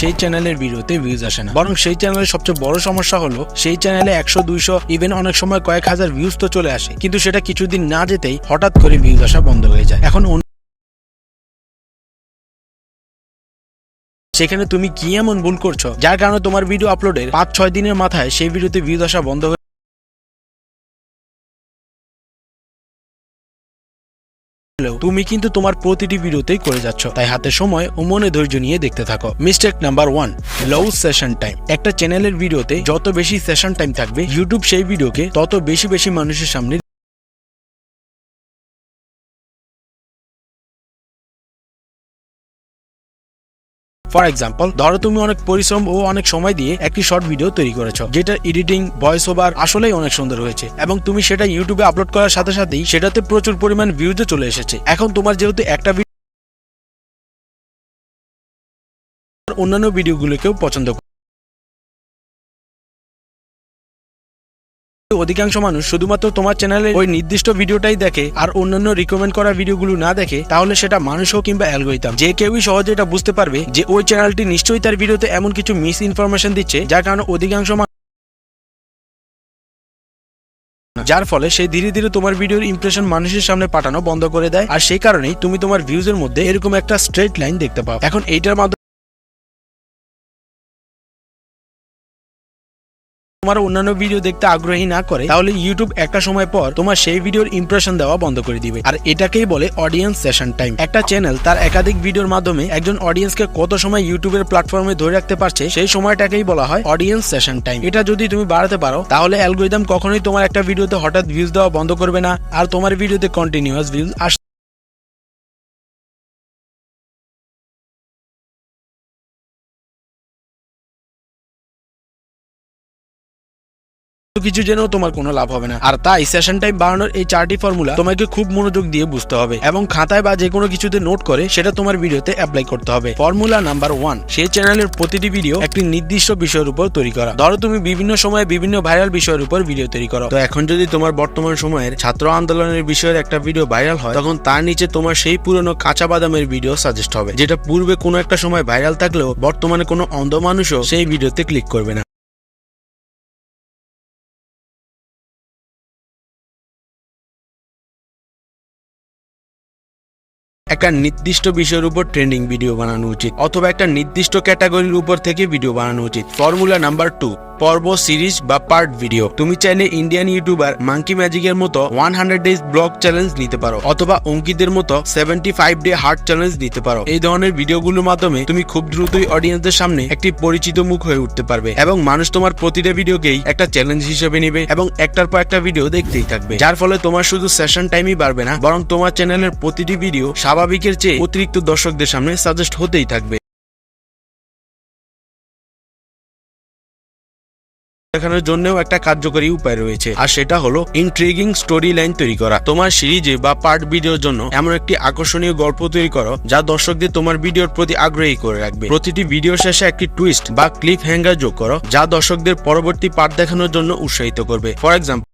সেই চ্যানেলের ভিডিওতে ভিউজ আসে না, বরং সেই চ্যানেলের সবচেয়ে বড় সমস্যা হলো সেই চ্যানেলে 100-200 ইভেন অনেক সময় কয়েক হাজার ভিউজ তো চলে আসে, কিন্তু সেটা কিছুদিন না যেতেই হঠাৎ করে ভিউজ আসা বন্ধ হয়ে যায়। এখন সেখানে তুমি কি এমন ভুল করছো যার কারণে তোমার ভিডিও আপলোডের 5-6 দিনের মাথায় সেই ভিডিওতে ভিউজ আসা বন্ধ হয়ে তুমি কিন্তু তোমার প্রতিটি ভিডিওতেই করে যাচ্ছ। তাই হাতে সময় ও মনে ধৈর্য নিয়ে দেখতে থাকো। মিস্টেক নাম্বার 1, লো সেশন টাইম। একটা চ্যানেলের ভিডিওতে যত বেশি সেশন টাইম থাকবে, ইউটিউব সেই ভিডিওকে তত বেশি মানুষের সামনে ফর এক্সাম্পল, ধরো তুমি অনেক পরিশ্রম ও অনেক সময় দিয়ে একটি শর্ট ভিডিও তৈরি করেছো, যেটা এডিটিং, ভয়েস ওভার আসলেই অনেক সুন্দর হয়েছে এবং তুমি সেটা ইউটিউবে আপলোড করার সাথে সাথেই সেটাতে প্রচুর পরিমাণ ভিউজও চলে এসেছে। এখন তোমার যেহেতু একটা অন্যান্য ভিডিওগুলোকেও পছন্দ করে, অধিকাংশ মানুষ শুধুমাত্র তোমার চ্যানেলে ওই নির্দিষ্ট ভিডিওটাই দেখে আর অন্যান্য রিকমেন্ড করা ভিডিওগুলো না দেখে, তাহলে সেটা মানুষ হোক কিংবা অ্যালগরিদম, যে কেউই সহজে এটা বুঝতে পারবে যে ওই চ্যানেলটি নিশ্চয়ই তার ভিডিওতে এমন কিছু মিস ইনফরমেশন দিচ্ছে যার কারণে অধিকাংশ যার ফলে সে ধীরে ধীরে তোমার ভিডিওর ইমপ্রেশন মানুষের সামনে পাঠানো বন্ধ করে দেয়। আর সেই কারণেই তুমি তোমার ভিউজের মধ্যে এরকম একটা স্ট্রেট লাইন দেখতে পাও। এখন এইটার মাধ্যমে তোমার অন্যান্য ভিডিও দেখতে আগ্রহী না করে, তাহলে ইউটিউব একটা সময় পর তোমার সেই ভিডিওর ইমপ্রেশন দেওয়া বন্ধ করে দিবে। আর এটাকেই বলে অডিয়েন্স সেশন টাইম। একটা চ্যানেল তার একাধিক ভিডিওর মাধ্যমে একজন অডিয়েন্সকে কত সময় ইউটিউবের প্ল্যাটফর্মে ধরে রাখতে পারছে, সেই সময়টাকেই বলা হয় অডিয়েন্স সেশন টাইম। এটা যদি তুমি বাড়াতে পারো, তাহলে অ্যালগরিদম কখনোই তোমার একটা ভিডিওতে হঠাৎ ভিউজ দেওয়া বন্ধ করবে না, আর তোমার ভিডিওতে কন্টিনিউয়াস ভিউজ আসবে। কিছু জেনেও তোমার কোনো লাভ হবে না। আর তাই সেশন টাইম বাড়ানোর এই 4টি ফর্মুলা তোমাকে খুব মনোযোগ দিয়ে বুঝতে হবে এবং খাতায় বা যে কোনো কিছুতে নোট করে সেটা তোমার ভিডিওতে অ্যাপ্লাই করতে হবে। ফর্মুলা নাম্বার 1, সেই চ্যানেলের প্রতিটি ভিডিও একটি নির্দিষ্ট বিষয়ের উপর তৈরি করা। ধরো তুমি বিভিন্ন সময়ে বিভিন্ন ভাইরাল বিষয়ের উপর ভিডিও তৈরি করো, তো এখন যদি তোমার বর্তমান সময়ের ছাত্র আন্দোলনের বিষয়ের একটা ভিডিও ভাইরাল হয়, তখন তার নিচে তোমার সেই পুরনো কাঁচা বাদামের ভিডিও সাজেস্ট হবে, যেটা পূর্বে কোনো একটা সময় ভাইরাল থাকলেও বর্তমানে কোনো অন্ধ মানুষও সেই ভিডিওতে ক্লিক করবে না। একটা নির্দিষ্ট বিষয়ের উপর ট্রেন্ডিং ভিডিও বানানো উচিত, অথবা একটা নির্দিষ্ট ক্যাটাগরির উপর থেকে ভিডিও বানানো উচিত। ফর্মুলা নাম্বার 2, পর্ব, সিরিজ বা পার্ট ভিডিও। তুমি চাইলে ইন্ডিয়ান ইউটিউবার মাঙ্কি ম্যাজিকের মতো 100 ডেজ ব্লগ চ্যালেঞ্জ নিতে পারো, অথবা অঙ্কিতের মতো 75 ডে হার্ট চ্যালেঞ্জ নিতে পারো। এই ধরনের ভিডিওগুলোর মাধ্যমে তুমি খুব দ্রুতই অডিয়েন্সদের সামনে একটি পরিচিত মুখ হয়ে উঠতে পারবে এবং মানুষ তোমার প্রতিটা ভিডিওকেই একটা চ্যালেঞ্জ হিসেবে নেবে এবং একটার পর একটা ভিডিও দেখতেই থাকবে, যার ফলে তোমার শুধু সেশন টাইমই বাড়বে না, বরং তোমার চ্যানেলের প্রতিটি ভিডিও স্বাভাবিকের চেয়ে অতিরিক্ত দর্শকদের সামনে সাজেস্ট হতেই থাকবে। দেখানোর জন্যও একটা কার্যকরী উপায় রয়েছে, আর সেটা হলো ইন্ট্রিগিং স্টোরি লাইন তৈরি করা। তোমার সিরিজে বা পার্ট ভিডিওর জন্য এমন একটি আকর্ষণীয় গল্প তৈরি করো যা দর্শকদের তোমার ভিডিওর প্রতি আগ্রহী করে রাখবে। প্রতিটি ভিডিও শেষে একটি টুইস্ট বা ক্লিপ হ্যাঙ্গার যোগ করো যা দর্শকদের পরবর্তী পার্ট দেখানোর জন্য উৎসাহিত করবে। ফর এক্সাম্পল,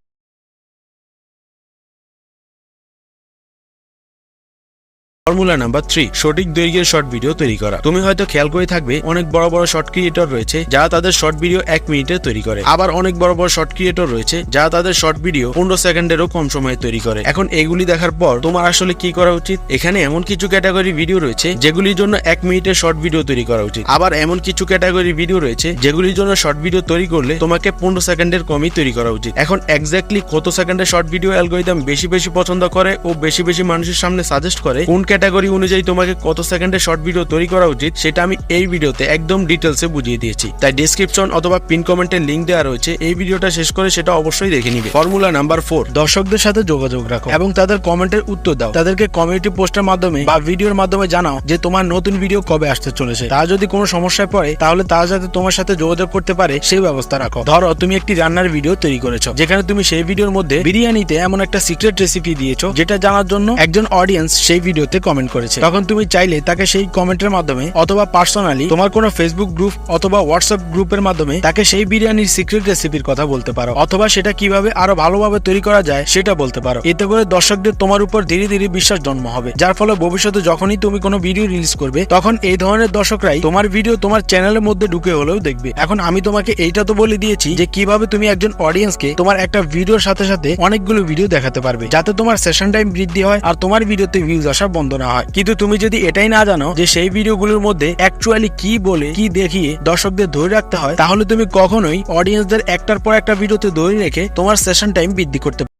ফর্মুলা নাম্বার 3, সঠিক দৈর্ঘ্যের শর্ট ভিডিও তৈরি করা। তুমি হয়তো খেয়াল করে থাকবে অনেক বড় বড় শর্ট ক্রিয়েটর রয়েছে যারা তাদের শর্ট ভিডিও 1 মিনিটে তৈরি করে, আবার অনেক বড় বড় শর্ট ক্রিয়েটর রয়েছে যারা তাদের শর্ট ভিডিও 15 সেকেন্ডেরও কম সময়ে তৈরি করে। এখন এগুলি দেখার পর তোমার আসলে কি করা উচিত? এখানে এমন কিছু ক্যাটাগরি ভিডিও রয়েছে যেগুলির জন্য 1 মিনিটের শর্ট ভিডিও তৈরি করা উচিত, আবার এমন কিছু ক্যাটাগরি ভিডিও রয়েছে যেগুলির জন্য শর্ট ভিডিও তৈরি করলে তোমাকে 15 সেকেন্ডের কমই তৈরি করা উচিত। এখন এক্স্যাক্টলি কত সেকেন্ডের শর্ট ভিডিও অ্যালগরিদম বেশি পছন্দ করে ও বেশি মানুষের সামনে সাজেস্ট করে, কোন ক্যাটাগরি অনুযায়ী তোমাকে কত সেকেন্ডের শর্ট ভিডিও তৈরি করা উচিত, সেটা আমি এই ভিডিওতে একদম ডিটেলসে বুঝিয়ে দিয়েছি। তাই ডেসক্রিপশন অথবা পিন কমেন্টে লিংক দেওয়া রয়েছে, এই ভিডিওটা শেষ করে সেটা অবশ্যই দেখে নিবে। ফর্মুলা নাম্বার 4, দর্শকদের সাথে যোগাযোগ রাখো এবং তাদের কমেন্টের উত্তর দাও। তাদেরকে কমিউনিটি পোস্টের মাধ্যমে বা ভিডিওর মাধ্যমে জানাও যে তোমার নতুন ভিডিও কবে আসতে চলেছে। তা যদি কোনো সমস্যায় পড়ে, তাহলে তারা যাতে তোমার সাথে যোগাযোগ করতে পারে সেই ব্যবস্থা রাখো। ধরো তুমি একটি রান্নার ভিডিও তৈরি করেছো, যেখানে তুমি সেই ভিডিওর মধ্যে বিরিয়ানিতে এমন একটা সিক্রেট রেসিপি দিয়েছো যেটা জানার জন্য একজন অডিয়েন্স সেই ভিডিওতে কমেন্ট করেছে, তখন তুমি চাইলে তাকে সেই কমেন্টের মাধ্যমে অথবা পার্সোনালি তোমার কোনো ফেসবুক গ্রুপ অথবা হোয়াটসঅ্যাপ গ্রুপের মাধ্যমে তাকে সেই বিরিয়ানির সিক্রেট রেসিপির কথা বলতে পারো, অথবা সেটা কিভাবে আরো ভালোভাবে তৈরি করা যায় সেটা বলতে পারো। এতে করে দর্শকদের তোমার উপর ধীরে ধীরে বিশ্বাস জন্ম হবে, যার ফলে ভবিষ্যতে যখনই তুমি কোনো ভিডিও রিলিজ করবে তখন এই ধরনের দর্শকরাই তোমার ভিডিও তোমার চ্যানেলের মধ্যে ঢুকে হলেও দেখবে। এখন আমি তোমাকে এইটা তো বলে দিয়েছি যে কিভাবে তুমি একজন অডিয়েন্সকে তোমার একটা ভিডিওর সাথে সাথে অনেকগুলো ভিডিও দেখাতে পারবে, যাতে তোমার সেশন টাইম বৃদ্ধি হয় আর তোমার ভিডিওতে ভিউজ আসা বন্ধ না হয়। কিন্তু তুমি যদি এটাই না জানো যে সেই ভিডিওগুলোর মধ্যে অ্যাকচুয়ালি কি বলে কি দেখিয়ে দর্শকদের ধরে রাখতে হয়, তাহলে তুমি কখনোই অডিয়েন্সদের একটার পর একটা ভিডিওতে ধরে রেখে তোমার সেশন টাইম বৃদ্ধি করতে